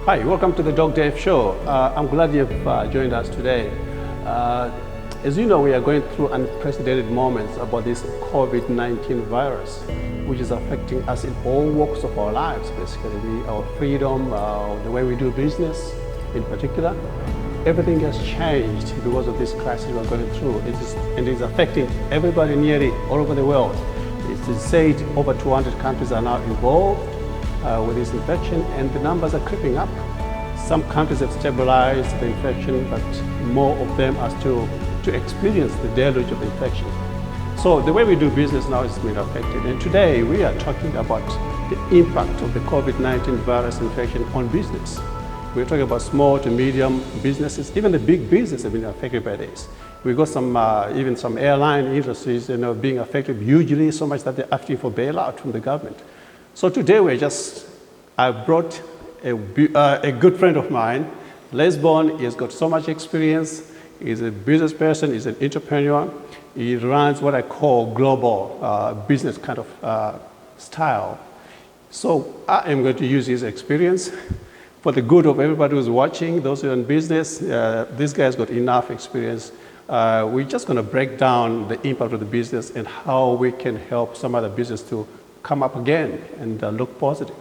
Hi, welcome to the Dr. Dave Show. I'm glad you've joined us today. As you know, we are going through unprecedented moments about this COVID-19 virus, which is affecting us in all walks of our lives, basically. Our freedom, the way we do business in particular. Everything has changed because of this crisis we're going through. And it's affecting everybody nearly all over the world. It's said over 200 countries are now involved with this infection, and the numbers are creeping up. Some countries have stabilized the infection, but more of them are still to experience the deluge of infection. So the way we do business now is being affected. And today we are talking about the impact of the COVID-19 virus infection on business. We're talking about small to medium businesses. Even the big businesses have been affected by this. We got some, even some airline industries, being affected hugely, so much that they're asking for bailout from the government. So today I brought a good friend of mine, Les Bon. He's got so much experience. He's a business person, he's an entrepreneur. He runs what I call global business kind of style. So I am going to use his experience for the good of everybody who's watching, those who are in business. This guy's got enough experience. We're just going to break down the impact of the business and how we can help some other business to come up again and look positive.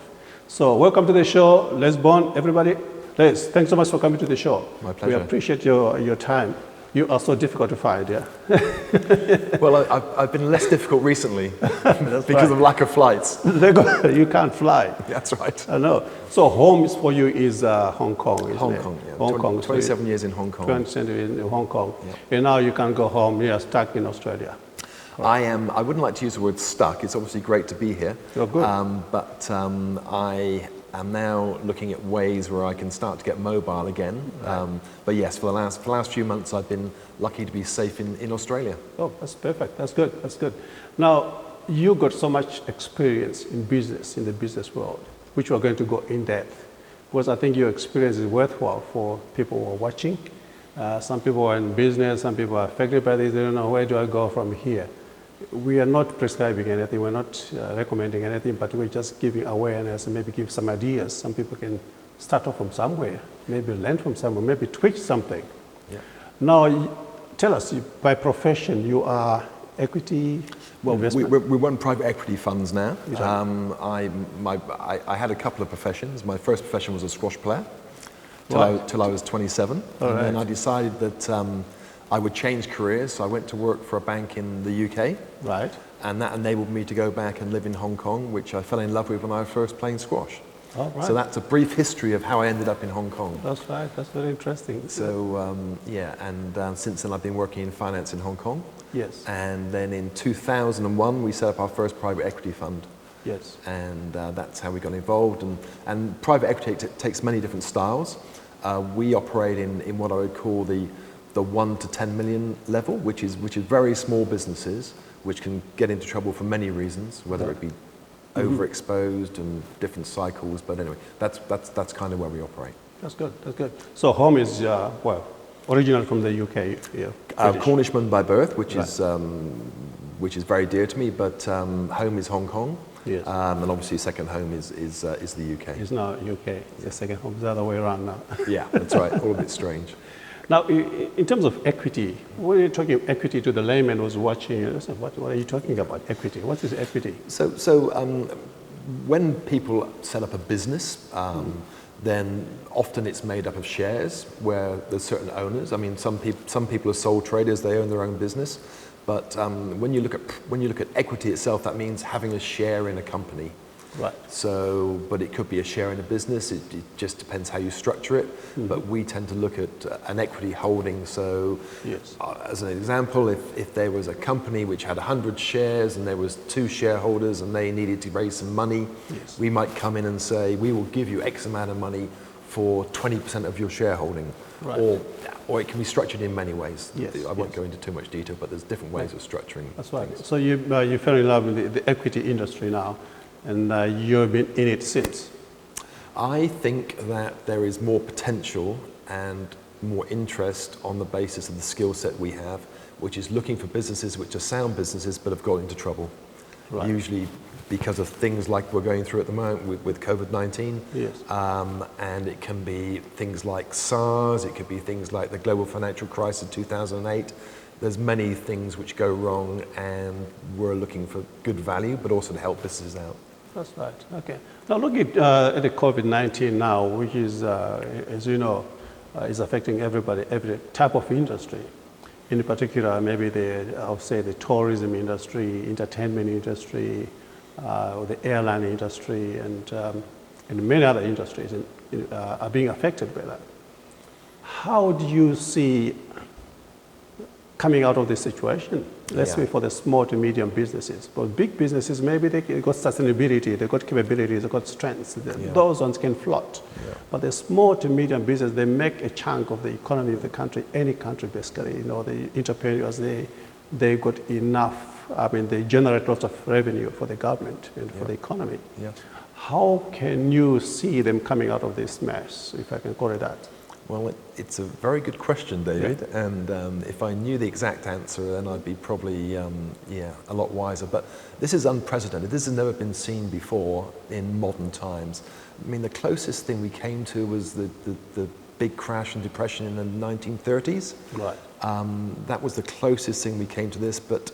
So welcome to the show, Les Bon, everybody. Les, thanks so much for coming to the show. My pleasure. We appreciate your time. You are so difficult to find, yeah? Well, I've been less difficult recently because of lack of flights. You can't fly. That's right. I know. So home for you is Hong Kong, isn't Hong it? Kong, yeah. Hong Kong. 27 years in Hong Kong. 27 years in Hong Kong. Yep. And now you can go home. You're stuck in Australia. I wouldn't like to use the word stuck. It's obviously great to be here. You're good. But I am now looking at ways where I can start to get mobile again. Right. But yes, for the last few months, I've been lucky to be safe in Australia. Oh, that's perfect. That's good. That's good. Now, you got so much experience in business, in the business world, which we're going to go in depth, because I think your experience is worthwhile for people who are watching. Some people are in business, some people are affected by this. They don't know, where do I go from here? We are not prescribing anything, we're not recommending anything, but we're just giving awareness and maybe give some ideas. Some people can start off from somewhere, maybe learn from somewhere, maybe tweak something. Yeah. Now, tell us, by profession, you are equity investment? We run private equity funds now. Exactly. I had a couple of professions. My first profession was a squash player till I was 27. Then I decided that I would change careers, so I went to work for a bank in the UK. Right. And that enabled me to go back and live in Hong Kong, which I fell in love with when I was first playing squash. All right. So that's a brief history of how I ended up in Hong Kong. That's right, that's very interesting. So since then I've been working in finance in Hong Kong. Yes. And then in 2001 we set up our first private equity fund. Yes. And that's how we got involved. And private equity takes many different styles. We operate in what I would call the 1 to 10 million level, which is very small businesses, which can get into trouble for many reasons, whether it be overexposed and different cycles. But anyway, that's kind of where we operate. That's good. That's good. So home is original from the UK. Yeah, Cornishman by birth, which Right. which is very dear to me. But home is Hong Kong. Yes. And obviously second home is the UK. It's now UK. It's the second home. It's the other way around now. Yeah, that's right. All a bit strange. Now, in terms of equity, when you're talking equity to the layman who's watching, what are you talking about, equity? What is equity? So when people set up a business, then often it's made up of shares where there's certain owners. I mean, some people are sole traders; they own their own business. But when you look at equity itself, that means having a share in a company. Right. So, but it could be a share in a business. It just depends how you structure it. But we tend to look at an equity holding. So, yes. As an example, if there was a company which had 100 shares and there was 2 shareholders and they needed to raise some money, Yes. we might come in and say, we will give you X amount of money for 20% of your shareholding. Right. Or it can be structured in many ways. Yes, I won't yes. go into too much detail, but there's different ways of structuring. That's right. things. So you fell in love with the equity industry now, and you've been in it since. I think that there is more potential and more interest on the basis of the skill set we have, which is looking for businesses which are sound businesses but have got into trouble. Right. usually because of things like we're going through at the moment with COVID-19. Yes. And it can be things like SARS, it could be things like the global financial crisis of 2008. There's many things which go wrong, and we're looking for good value, but also to help businesses out. That's right. Okay. Now look at the COVID-19 now, which is, as you know, is affecting everybody, every type of industry. In particular, maybe I'll say the tourism industry, entertainment industry, or the airline industry, and many other industries are being affected by that. How do you see coming out of this situation? Let's say for the small to medium businesses. But big businesses, maybe they got sustainability, they got capabilities, they got strengths. Those ones can float. Yeah. But the small to medium business, they make a chunk of the economy of the country, any country basically. You know, the entrepreneurs, they got enough. I mean, they generate lots of revenue for the government and for the economy. Yeah. How can you see them coming out of this mess, if I can call it that? Well, it's a very good question, David, and if I knew the exact answer, then I'd be probably, a lot wiser. But this is unprecedented. This has never been seen before in modern times. I mean, the closest thing we came to was the big crash and depression in the 1930s. Right. That was the closest thing we came to this, but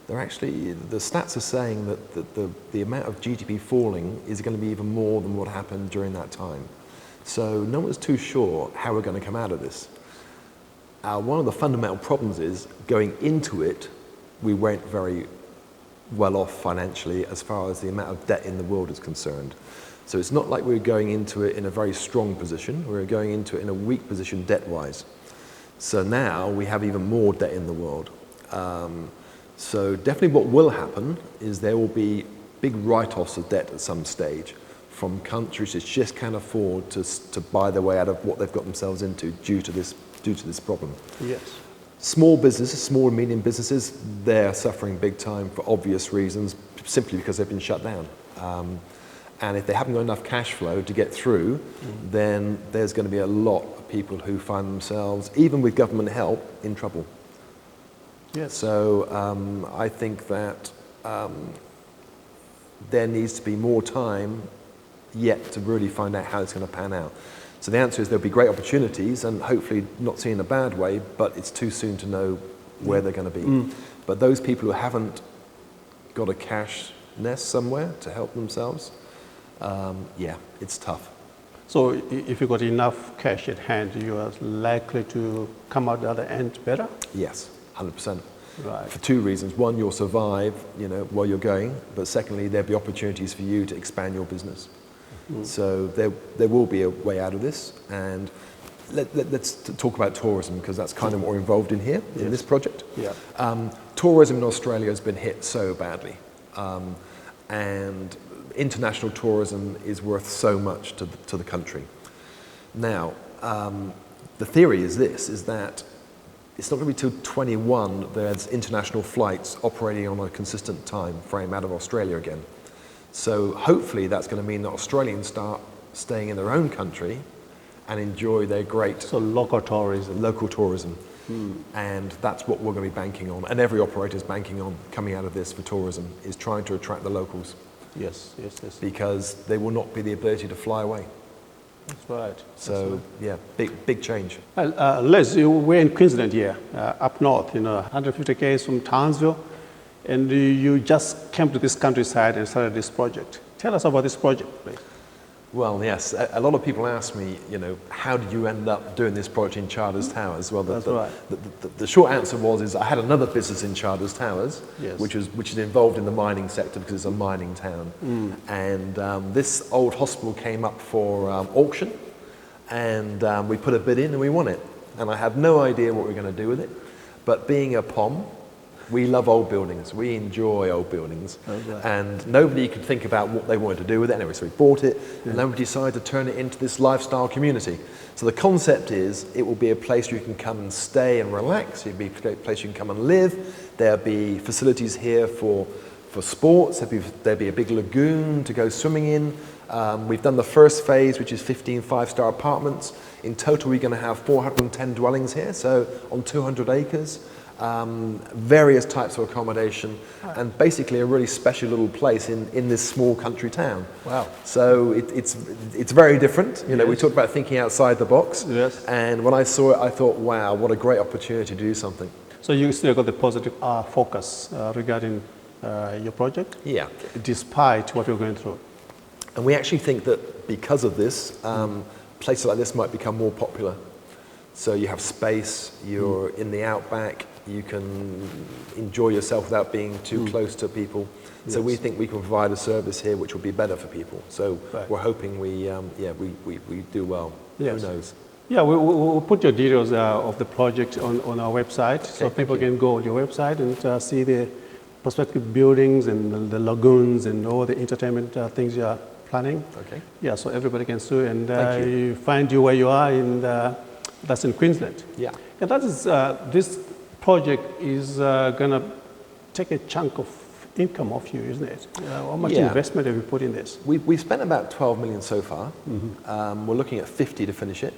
the stats are saying that the amount of GDP falling is going to be even more than what happened during that time. So no one's too sure how we're going to come out of this. One of the fundamental problems is going into it, we weren't very well off financially as far as the amount of debt in the world is concerned. So it's not like we're going into it in a very strong position. We're going into it in a weak position debt-wise. So now we have even more debt in the world. So definitely what will happen is there will be big write-offs of debt at some stage from countries that just can't afford to buy their way out of what they've got themselves into due to this problem. Yes. Small businesses, small and medium businesses, they're suffering big time for obvious reasons, simply because they've been shut down. And if they haven't got enough cash flow to get through, then there's going to be a lot of people who find themselves, even with government help, in trouble. Yes. So I think that there needs to be more time yet to really find out how it's going to pan out. So the answer is there'll be great opportunities, and hopefully not seen in a bad way, but it's too soon to know where they're going to be. But those people who haven't got a cash nest somewhere to help themselves, it's tough. So if you've got enough cash at hand, you are likely to come out the other end better? Yes, 100%. Right. For two reasons. One, you'll survive, while you're going, but secondly, there'll be opportunities for you to expand your business. So there will be a way out of this, and let's talk about tourism, because that's kind of what we're involved in here, in this project. Yeah. Tourism in Australia has been hit so badly, and international tourism is worth so much to the country. Now, the theory is that it's not going to be till 21 there's international flights operating on a consistent time frame out of Australia again. So hopefully that's going to mean that Australians start staying in their own country and enjoy their great So local tourism. local tourism. And that's what we're going to be banking on, and every operator is banking on coming out of this for tourism, is trying to attract the locals, Yes. because there will not be the ability to fly away. That's right. So big change. Les, we're in Queensland here, up north, 150 km from Townsville, and you just came to this countryside and started this project. Tell us about this project, please. Well, yes, a lot of people ask me, how did you end up doing this project in Charters Towers? Well, That's right. The short answer is I had another business in Charters Towers, Yes. which is involved in the mining sector because it's a mining town. And this old hospital came up for auction, and we put a bid in and we won it. And I had no idea what we were going to do with it, but being a POM, we love old buildings. We enjoy old buildings. Okay. And nobody could think about what they wanted to do with it anyway, so we bought it, and then we decided to turn it into this lifestyle community. So the concept is it will be a place you can come and stay and relax. It'll be a place you can come and live. There'll be facilities here for sports. There'll be a big lagoon to go swimming in. We've done the first phase, which is 15 five-star apartments. In total, we're going to have 410 dwellings here, so on 200 acres. various types of accommodation, and basically a really special little place in this small country town. Wow. So it's very different. You know, we Yes. talked about thinking outside the box. Yes. And when I saw it, I thought, wow, what a great opportunity to do something. So you still got the positive focus regarding your project, Yeah. despite what you're going through. And we actually think that because of this, places like this might become more popular. So you have space, you're in the outback, you can enjoy yourself without being too close to people. So we Yes. think we can provide a service here which will be better for people. So Right. we're hoping we do well. Yes. Who knows? Yeah, we'll put your details of the project on our website, so thank people you. can go on your website and see the prospective buildings and the lagoons and all the entertainment things you are planning. Okay. Yeah, so everybody can see and Thank you. find you where you are, and that's in Queensland. Yeah. And that is this project is going to take a chunk of income off you, isn't it? How much Yeah. investment have you put in this? We've spent about 12 million so far. We're looking at 50 to finish it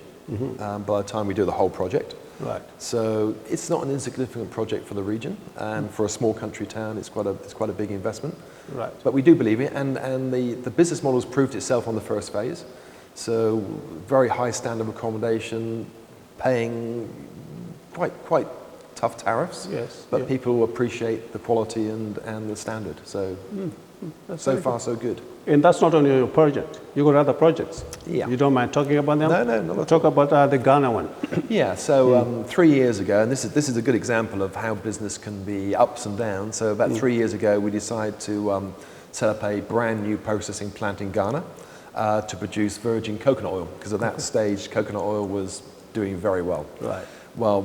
by the time we do the whole project. Right. So it's not an insignificant project for the region, and for a small country town, it's quite a big investment. Right. But we do believe it, and the business model's proved itself on the first phase. So very high standard of accommodation, paying quite tough tariffs. Yes, But yeah. people appreciate the quality and the standard. So That's so very far so good. And that's not only your project. You got other projects. Yeah. You don't mind talking about them? No, not at Talk about the Ghana one. Yeah, so 3 years ago, and this is a good example of how business can be ups and downs. So about 3 years ago, we decided to set up a brand new processing plant in Ghana to produce virgin coconut oil, because at that stage, coconut oil was doing very well. Right. Well,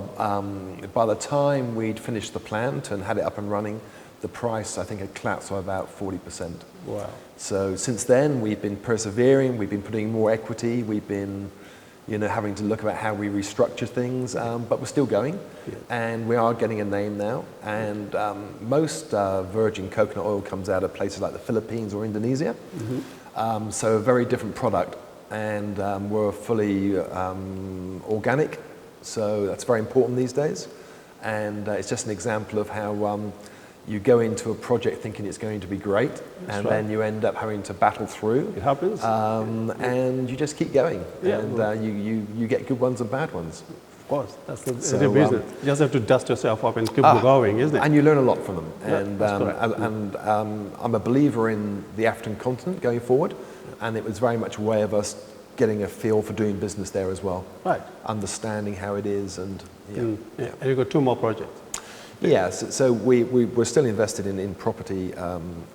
by the time we'd finished the plant and had it up and running, the price, I think, had collapsed by about 40%. Wow. So since then, we've been persevering, we've been putting more equity, we've been having to look about how we restructure things, but we're still going, and we are getting a name now, and most virgin coconut oil comes out of places like the Philippines or Indonesia, so a very different product, and we're fully organic, so that's very important these days, and it's just an example of how you go into a project thinking it's going to be great, and right. then you end up having to battle through. It happens. And you just keep going, Yeah, and well- you get good ones and bad ones. Of course, that's the So, business. You just have to dust yourself up and keep going, isn't it? And you learn a lot from them. Yeah, And, that's correct. I'm a believer in the African continent going forward, and it was very much a way of us getting a feel for doing business there as well. Right. Understanding how it is, and Yeah. And you've got 2 more projects. Yeah, so we're still invested in property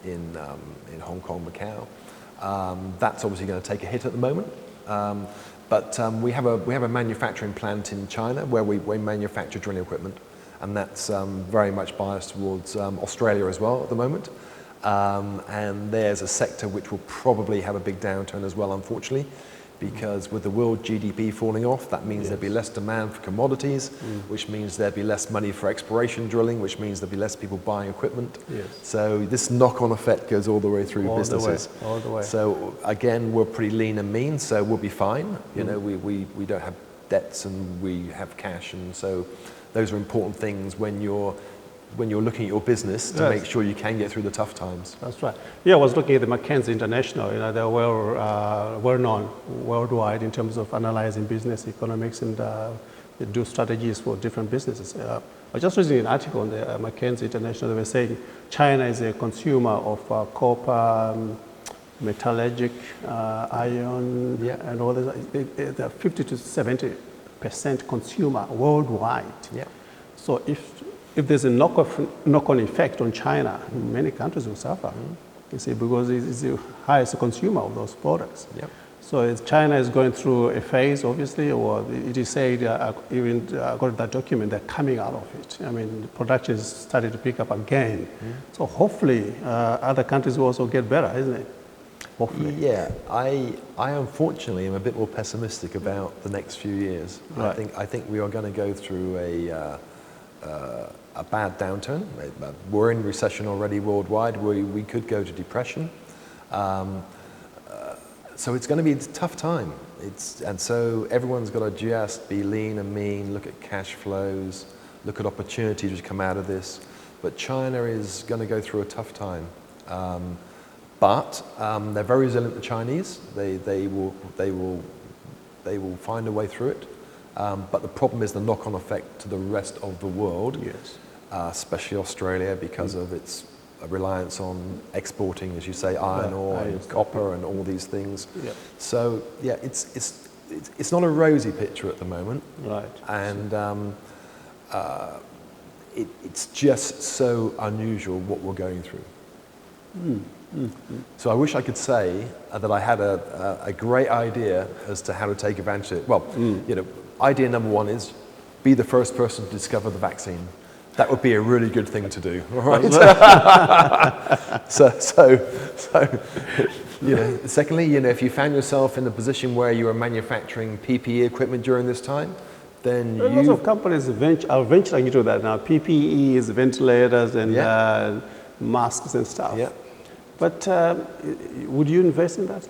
in Hong Kong, Macau. That's obviously going to take a hit at the moment. But we have a manufacturing plant in China where we manufacture drilling equipment, and that's very much biased towards Australia as well at the moment. And there's a sector which will probably have a big downturn as well, unfortunately, because with the world GDP falling off, that means there'll be less demand for commodities, which means there'll be less money for exploration drilling, which means there'll be less people buying equipment. Yes. So this knock-on effect goes all the way through All the businesses. way, all the way. So again, we're pretty lean and mean, so we'll be fine. You know, we don't have debts and we have cash, and so those are important things when you're looking at your business to Yes. make sure you can get through the tough times. That's right. Yeah, I was looking at the McKinsey International. They're well known worldwide in terms of analyzing business economics, and they do strategies for different businesses. I was just reading an article on the McKinsey International. They were saying China is a consumer of copper, metallurgic, iron, and all this. They're 50 to 70% consumer worldwide. Yeah. So if there's a knock-on effect on China, many countries will suffer. You see, because it's the highest consumer of those products. Yep. So China is going through a phase, obviously, or it is said, even according to that document, they're coming out of it. I mean, the production is starting to pick up again. So hopefully, other countries will also get better, isn't it? Hopefully. Yeah, I unfortunately am a bit more pessimistic about the next few years. Right. I think we are going to go through a bad downturn. We're in recession already worldwide. We could go to depression. So it's going to be a tough time. And so everyone's got to just be lean and mean, look at cash flows, look at opportunities which come out of this. But China is going to go through a tough time. But they're very resilient, the Chinese. They will find a way through it. But the problem is the knock-on effect to the rest of the world, Yes. Especially Australia, because of its reliance on exporting, as you say, iron ore and copper and all these things. Yeah. So yeah, it's not a rosy picture at the moment, Right. and it's just so unusual what we're going through. So I wish I could say that I had a great idea as to how to take advantage of it. Well, you know, idea number one is be the first person to discover the vaccine. That would be a really good thing to do, all right? so, you know, secondly, you know, if you found yourself in a position where you were manufacturing PPE equipment during this time, then Lots of companies are venturing into that now. PPEs, ventilators, and masks and stuff. Yeah. But would you invest in that?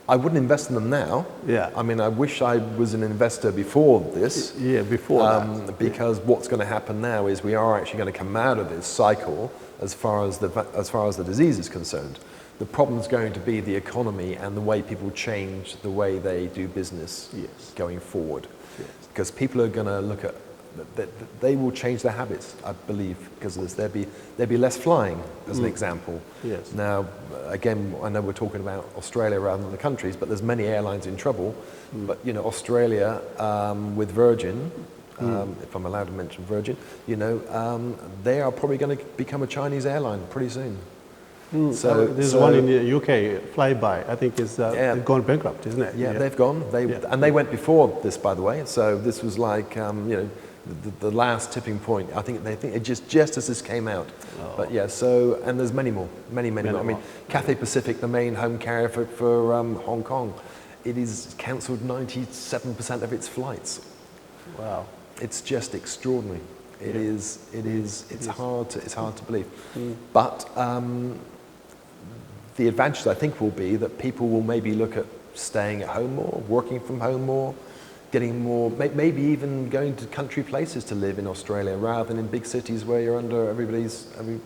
I wouldn't invest in them now. Yeah. I mean, I wish I was an investor before this. Yeah, before that. Because what's going to happen now is we are actually going to come out of this cycle as far as the disease is concerned. The problem is going to be the economy and the way people change the way they do business going forward. Yes. Because people are going to look at, they will change their habits, I believe, because there'll be less flying, as an example. Yes. Now, again, I know we're talking about Australia rather than the countries, but there's many airlines in trouble. But, you know, Australia with Virgin, if I'm allowed to mention Virgin, you know, they are probably going to become a Chinese airline pretty soon. So there's one in the UK, Flyby, I think is gone bankrupt, isn't it? Yeah, they've gone. And they went before this, by the way. So this was like, you know, the last tipping point. I think it just as this came out. Oh. But yeah, so, and there's many more. I mean, Cathay Pacific, the main home carrier for Hong Kong, it is cancelled 97% of its flights. Wow. It's just extraordinary. It's hard to believe. But the advantage, I think, will be that people will maybe look at staying at home more, working from home more, getting more, maybe even going to country places to live in Australia rather than in big cities where you're under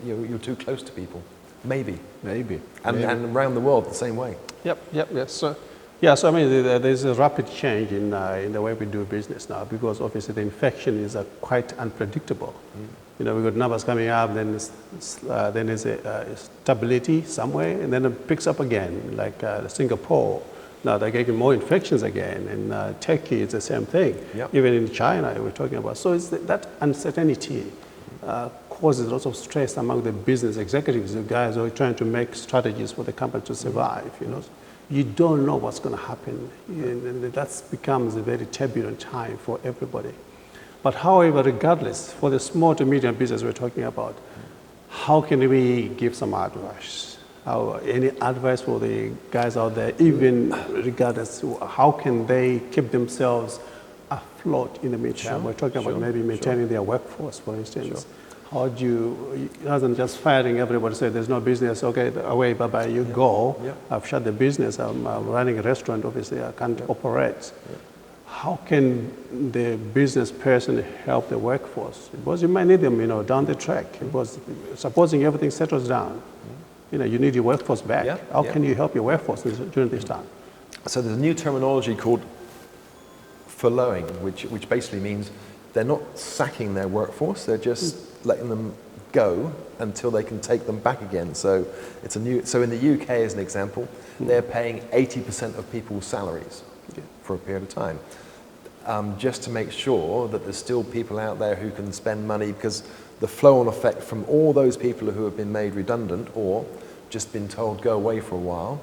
you're too close to people. Maybe. And around the world the same way. Yes. So I mean, there's a rapid change in the way we do business now, because obviously the infection is quite unpredictable. You know, we've got numbers coming up, then there's a stability somewhere, and then it picks up again, like Singapore. Now they're getting more infections again, and Turkey is the same thing. Yep. Even in China, we're talking about. So it's that uncertainty causes lots of stress among the business executives, the guys who are trying to make strategies for the company to survive. You know, you don't know what's going to happen, and that becomes a very turbulent time for everybody. But however, regardless, for the small to medium business we're talking about, how can we give some advice? Any advice for the guys out there, even regardless, how can they keep themselves afloat in the meantime? We're talking about maybe maintaining their workforce, for instance. How do you, rather than just firing everybody, say there's no business, okay, away, bye-bye, you go. I've shut the business, I'm running a restaurant, obviously I can't operate. How can the business person help the workforce? Because you might need them, you know, down the track. Because supposing everything settles down, you know, you need your workforce back. How can you help your workforce during this time? So there's a new terminology called furloughing, which basically means they're not sacking their workforce, they're just letting them go until they can take them back again. So it's so in the UK, as an example, they're paying 80% of people's salaries for a period of time, just to make sure that there's still people out there who can spend money, because the flow-on effect from all those people who have been made redundant or just been told go away for a while,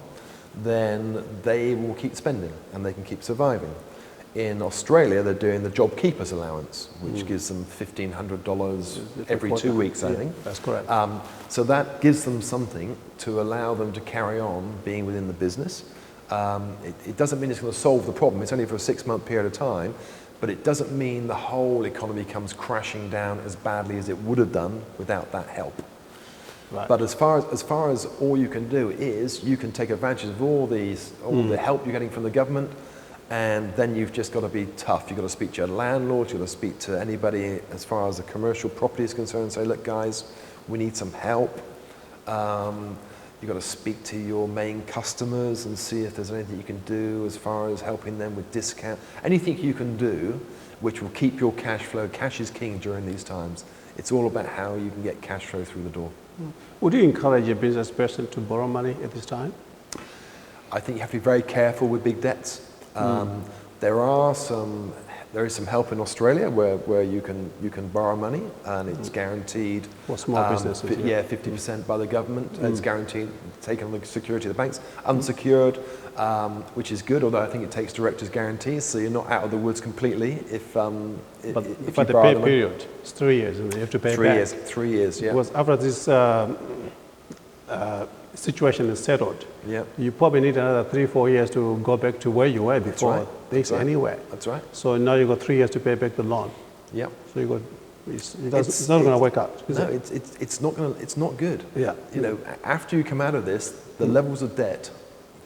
then they will keep spending and they can keep surviving. In Australia, they're doing the JobKeepers allowance, which gives them $1,500 every 2 weeks, I think. That's correct. So that gives them something to allow them to carry on being within the business. It doesn't mean it's going to solve the problem. It's only for a 6-month period of time, but it doesn't mean the whole economy comes crashing down as badly as it would have done without that help. Right. But as far as all you can do is you can take advantage of all the help you're getting from the government, And then you've just got to be tough. You've got to speak to your landlord, you've got to speak to anybody as far as the commercial property is concerned and say, look guys, we need some help. You've got to speak to your main customers and see if there's anything you can do as far as helping them with discount. Anything you can do which will keep your cash flow. Cash is king during these times. It's all about how you can get cash flow through the door. Would you encourage a business person to borrow money at this time? I think you have to be very careful with big debts. There is some help in Australia where you can borrow money and it's guaranteed. For small businesses. Yeah, 50% by the government. It's guaranteed, taken on the security of the banks. Unsecured, which is good, although I think it takes directors' guarantees, so you're not out of the woods completely if But you the borrow pay the money. period, it's 3 years, and you have to pay 3 back. years, 3 years, yeah. Because after this situation is settled, Yeah. you probably need another 3-4 years to go back to where you were before right. things That's right. anyway. That's right. So now you've got 3 years to pay back the loan. Yeah. So you got, it's not going to work out. Is No, it? it's not good. Yeah. You know, after you come out of this, the levels of debt,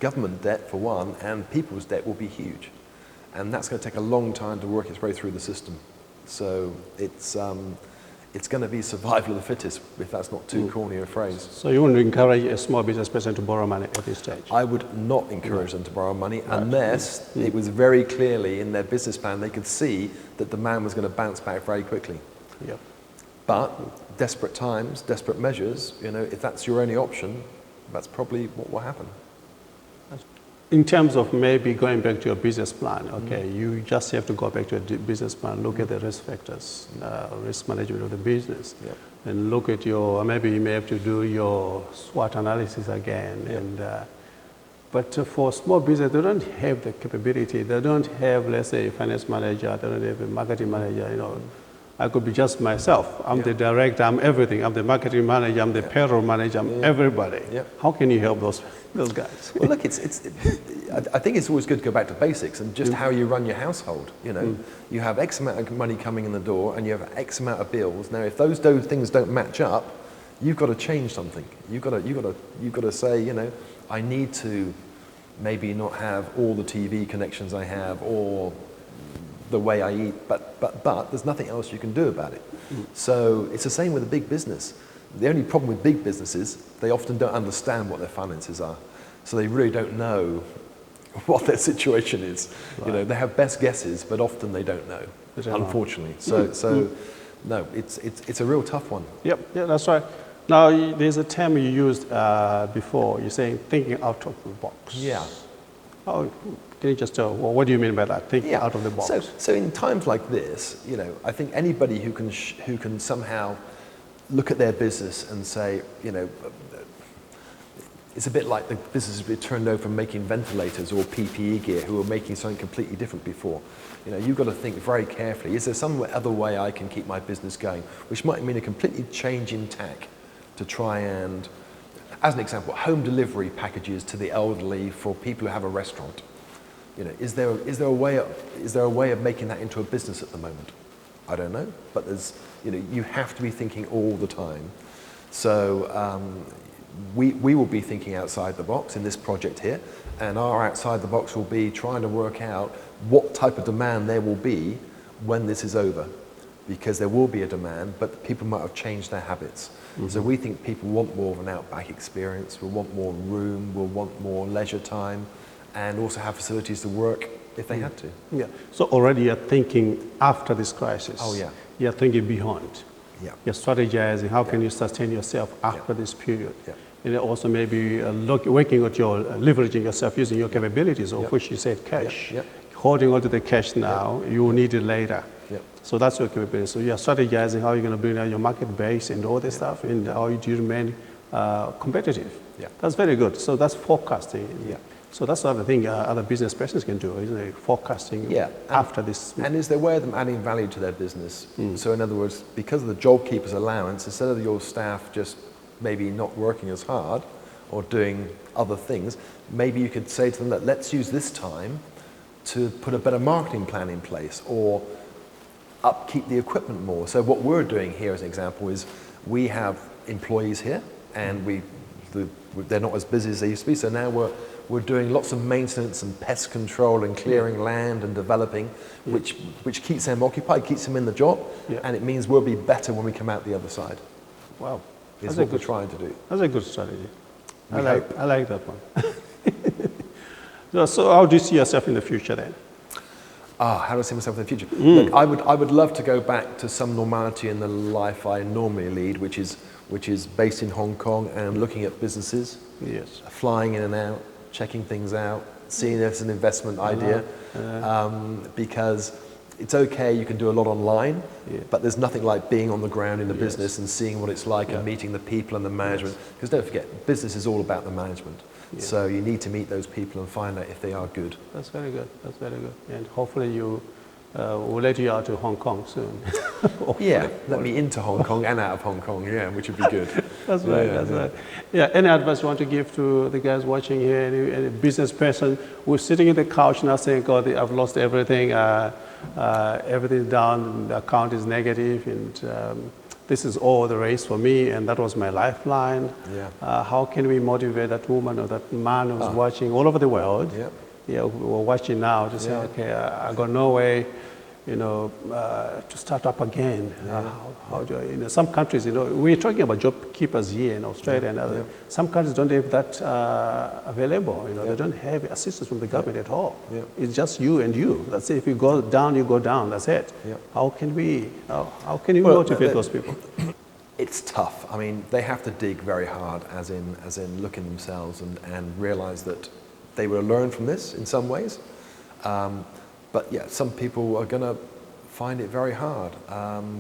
government debt for one, and people's debt will be huge. And that's going to take a long time to work its way through the system. So it's going to be survival of the fittest, if that's not too corny a phrase. So you wouldn't encourage a small business person to borrow money at this stage? I would not encourage them to borrow money unless it was very clearly in their business plan they could see that demand was going to bounce back very quickly. Yep. But desperate times, desperate measures, you know, if that's your only option, that's probably what will happen. In terms of maybe going back to your business plan, okay, you just have to go back to your business plan, look at the risk factors, risk management of the business, Yep. and look at your, maybe you may have to do your SWOT analysis again. Yep. And but for small business, they don't have the capability. They don't have, let's say, a finance manager. They don't have a marketing manager. You know, I could be just myself. I'm the director. I'm everything. I'm the marketing manager. I'm the payroll manager. I'm everybody. Yep. How can you help those guys? Well, look, I think it's always good to go back to basics and just how you run your household. You know, you have X amount of money coming in the door and you have X amount of bills. Now, if those things don't match up, you've got to change something. You've got to say, you know, I need to maybe not have all the TV connections I have or the way I eat, but there's nothing else you can do about it. So it's the same with a big business. The only problem with big businesses, they often don't understand what their finances are. So they really don't know what their situation is. Right. You know, they have best guesses, but often they don't know, unfortunately. So no, it's a real tough one. Yep, yeah, that's right. Now, there's a term you used before. You're saying thinking out of the box. Yeah. Oh, can you just tell, well, what do you mean by that, thinking out of the box? So in times like this, you know, I think anybody who can somehow look at their business and say, you know, it's a bit like the businesses we turned over from making ventilators or PPE gear who were making something completely different before. You know, you've got to think very carefully, is there some other way I can keep my business going? Which might mean a completely change in tack to try and, as an example, home delivery packages to the elderly for people who have a restaurant. You know, is there a way of making that into a business at the moment? I don't know, but you know, you have to be thinking all the time. So we will be thinking outside the box in this project here, and our outside the box will be trying to work out what type of demand there will be when this is over, because there will be a demand, but people might have changed their habits. So we think people want more of an outback experience, will want more room, will want more leisure time, and also have facilities to work if they had to. Yeah. So already you're thinking after this crisis. Oh, yeah. You're thinking beyond. Yeah. You're strategizing. How can you sustain yourself after this period? Yeah. And also maybe working at your leveraging yourself using your capabilities, of which you said cash. Yeah. Holding onto the cash now, you will need it later. Yep. So that's your capability. So you're strategizing how you're going to bring down your market base and all this stuff, and how do you remain competitive. Yeah. That's very good. So that's forecasting. Yeah. So that's the other thing other business persons can do, isn't it? Forecasting after this. And is there a way of them adding value to their business? So in other words, because of the JobKeeper's allowance, instead of your staff just maybe not working as hard or doing other things, maybe you could say to them that let's use this time to put a better marketing plan in place or upkeep the equipment more. So what we're doing here as an example is we have employees here and they're not as busy as they used to be, so now we're doing lots of maintenance and pest control and clearing land and developing, which keeps them occupied, keeps them in the job, and it means we'll be better when we come out the other side. Wow. Is what we're trying to do. That's a good strategy. I like that one. So how do you see yourself in the future then? How do I see myself in the future? Look, I would love to go back to some normality in the life I normally lead, which is based in Hong Kong and looking at businesses, flying in and out, checking things out, seeing it as an investment idea, because it's okay, you can do a lot online, but there's nothing like being on the ground in the business and seeing what it's like and meeting the people and the management. Because don't forget, business is all about the management. So you need to meet those people and find out if they are good. That's very good. That's very good. And hopefully you will let you out to Hong Kong soon. Let me into Hong Kong and out of Hong Kong, which would be good. That's right, that's right. Yeah, any advice you want to give to the guys watching here, any business person who's sitting in the couch now saying, God, I've lost everything, everything's down, the account is negative, and this is all the race for me, and that was my lifeline. How can we motivate that woman or that man who's watching all over the world? We're watching now to say, okay, I got no way, to start up again. How do I, some countries, we're talking about job keepers here in Australia and other. Some countries don't have that available. They don't have assistance from the government at all. It's just you and you. That's it. If you go down, you go down. That's it. How can we motivate those people? It's tough. I mean, they have to dig very hard, as in look in themselves and realize that they will learn from this in some ways. But some people are going to find it very hard.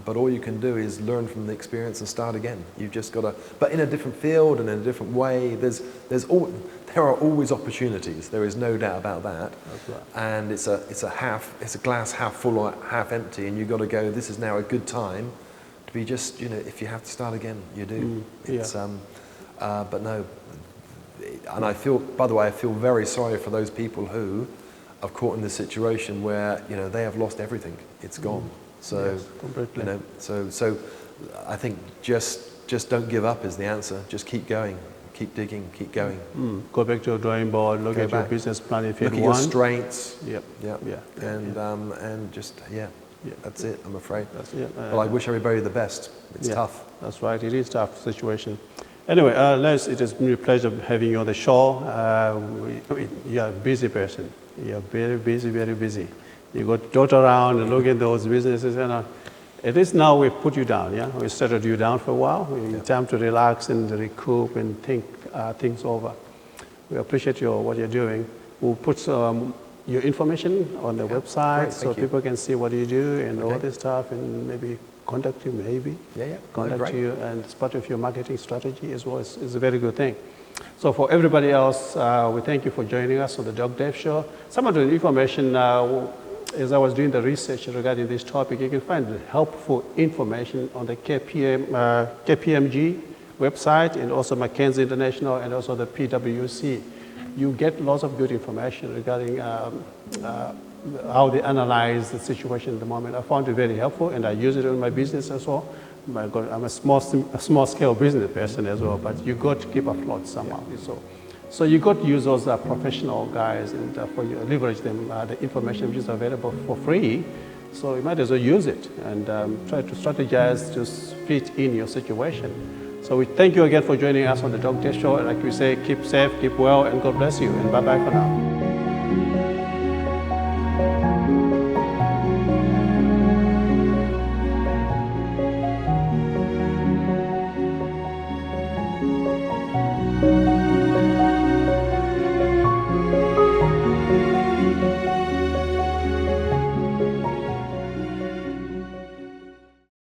But all you can do is learn from the experience and start again. You've just got to, but in a different field and in a different way. There are always opportunities. There is no doubt about that. And it's a glass half full or half empty, and you've got to go, this is now a good time to be just, if you have to start again, you do. But no. And I feel very sorry for those people who are caught in this situation where they have lost everything. It's gone. So so I think just don't give up is the answer. Just keep going, keep digging, keep going. Go back to your drawing board. Look at your business plan if you have one. Look at your strengths. And just that's it. I'm afraid. Well, I wish everybody the best. It's tough. That's right. It is a tough situation. Anyway, Les, it has been a pleasure having you on the show. You're a busy person. You're very busy, very busy. You got to dot around and look at those businesses. At least now we've put you down, We settled you down for a while. Time to relax and recoup and think things over. We appreciate what you're doing. We'll put your information on the website so people can see what you do and all this stuff, and maybe contact you, contact you, and it's part of your marketing strategy as well. It's a very good thing. So for everybody else, we thank you for joining us on the Doc Dave Show. Some of the information, as I was doing the research regarding this topic, you can find helpful information on the KPMG website and also Mackenzie International and also the PwC. You get lots of good information regarding how they analyze the situation at the moment. I found it very helpful, and I use it in my business as well. I'm a small scale business person as well, but you got to keep afloat somehow. So you got to use those professional guys and leverage them, the information which is available for free. So you might as well use it and try to strategize to fit in your situation. So we thank you again for joining us on the Doc Dave Show. Like we say, keep safe, keep well, and God bless you. And bye-bye for now.